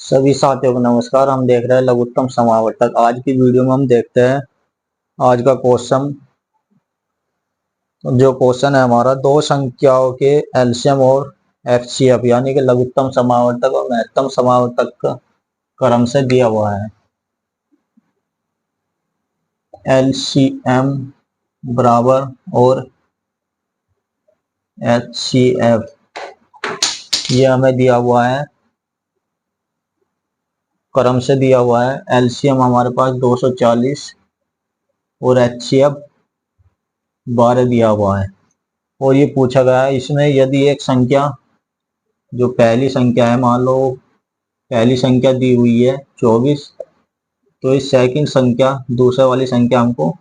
सभी साथियों को नमस्कार। हम देख रहे हैं लघुत्तम समावर्तक। आज की वीडियो में हम देखते हैं आज का क्वेश्चन। जो क्वेश्चन है हमारा, दो संख्याओं के एलसीएम और एचसीएफ यानी कि लघुत्तम समावर्तक और महत्तम समावर्तक का क्रम से दिया हुआ है। एलसीएम बराबर और एचसीएफ ये हमें दिया हुआ है, क्रम से दिया हुआ है। एलसीएम हमारे पास 240 और एचसीएफ 12 दिया हुआ है। और ये पूछा गया है इसमें, यदि एक संख्या, जो पहली संख्या है, मान लो पहली संख्या दी हुई है 24, तो इस सेकंड संख्या, दूसरे वाली संख्या हमको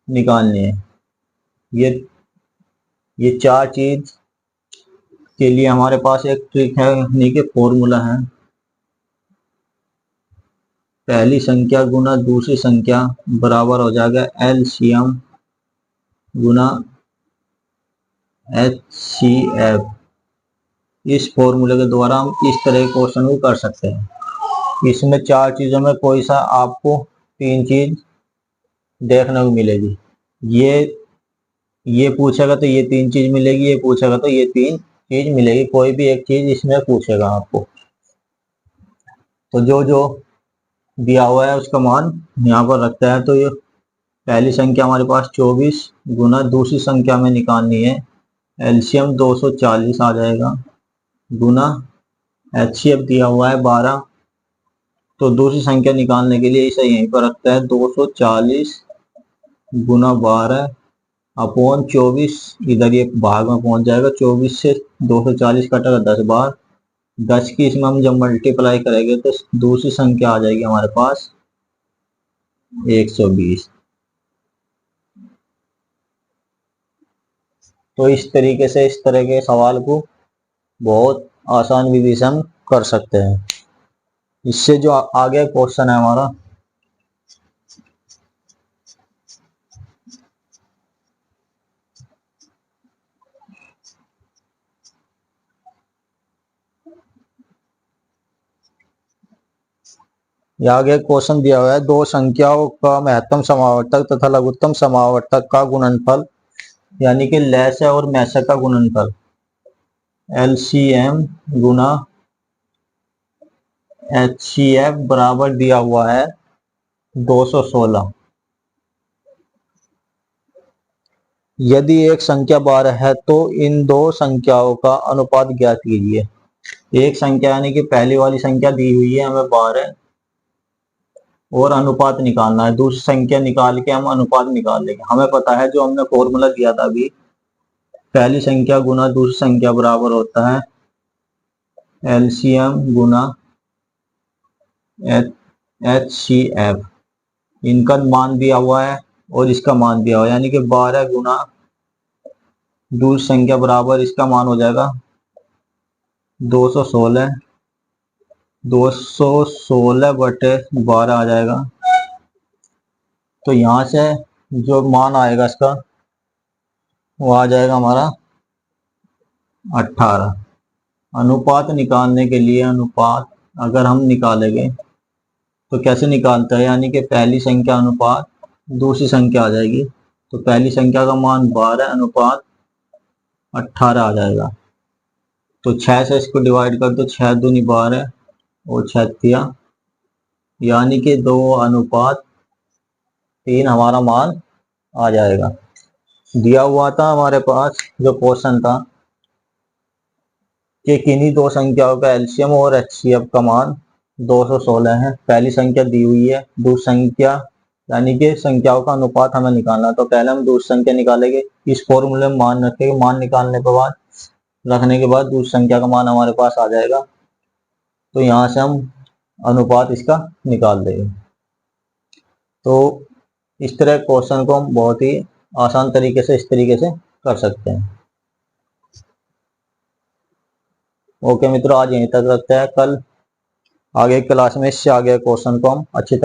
निकालनी है। ये ये चार चीज के लिए हमारे पास एक ट्रिक है, यानी कि फॉर्मूला है। पहली संख्या गुना दूसरी संख्या बराबर हो जाएगा एलसीएम गुना एचसीएफ। इस फॉर्मूले के द्वारा हम इस तरह के क्वेश्चन को कर सकते हैं। इसमें चार चीजों में कोई सा आपको तीन चीज देखने को मिलेगी। ये पूछेगा तो ये तीन चीज मिलेगी, ये पूछेगा तो ये तीन चीज मिलेगी। कोई भी एक चीज इसमें पूछेगा आपको, तो जो जो दिया हुआ है उसका मान यहाँ पर रखता है। तो ये पहली संख्या हमारे पास 24 गुना दूसरी संख्या में निकालनी है, एलसीएम 240 आ जाएगा, गुना एचसीएफ दिया हुआ है 12। तो दूसरी संख्या निकालने के लिए इसे यहीं पर रखता है, 240 गुना 12 अपॉन 24। इधर ये भाग में पहुंच जाएगा, 24 से 240 कटेगा 10 बार। 10 की इसमें हम जब मल्टीप्लाई करेंगे तो दूसरी संख्या आ जाएगी हमारे पास 120। तो इस तरीके से, इस तरह के सवाल को बहुत आसान विधि से हम कर सकते हैं। इससे जो आगे क्वेश्चन है हमारा, आगे क्वेश्चन दिया हुआ है, दो संख्याओं का महत्तम समावर्तक तथा लघुत्तम समावर्तक का गुणनफल यानी कि लैसे और मैसे का गुणनफल एलसीएम गुना एचसीएफ बराबर दिया हुआ है 216। यदि एक संख्या 12 है तो इन दो संख्याओं का अनुपात ज्ञात कीजिए। एक संख्या यानी कि पहली वाली संख्या दी हुई है हमें 12 और अनुपात निकालना है। दूसरी संख्या निकाल के हम अनुपात निकाल लेंगे। हमें पता है, जो हमने फॉर्मूला दिया था अभी, पहली संख्या गुना दूसरी संख्या बराबर होता है एलसीएम गुना एचसीएफ। इनका मान दिया हुआ है और इसका मान दिया हुआ है, यानी कि 12 गुना दूसरी संख्या बराबर इसका मान हो जाएगा 216। 216 बटे 12 आ जाएगा। तो यहां से जो मान आएगा इसका, वो आ जाएगा हमारा 18। अनुपात निकालने के लिए, अनुपात अगर हम निकालेंगे तो कैसे निकालते हैं, यानी कि पहली संख्या अनुपात दूसरी संख्या आ जाएगी। तो पहली संख्या का मान 12 अनुपात 18 आ जाएगा। तो 6 से इसको डिवाइड कर दो, 6 दूनी 12 और 6 तिया, यानी कि 2 अनुपात 3 हमारा मान आ जाएगा। दिया हुआ था हमारे पास जो क्वेश्चन था कि किन्हीं दो संख्याओं का एलसीएम और एचसीएफ का मान 216 है। पहली संख्या दी हुई है, दूसरी संख्या यानी कि संख्याओं का अनुपात हमें निकालना। तो पहले हम दूसरी संख्या निकालेंगे, इस फॉर्मूले में मान रखेंगे। मान निकालने के बाद, रखने के बाद दूसरी संख्या का मान हमारे पास आ जाएगा। तो यहाँ से हम अनुपात इसका निकाल देंगे। तो इस तरह क्वेश्चन को हम बहुत ही आसान तरीके से इस तरीके से कर सकते हैं। ओके मित्रों, आज यहीं तक रखते हैं। कल आगे क्लास में इससे आगे क्वेश्चन को हम अच्छी तरह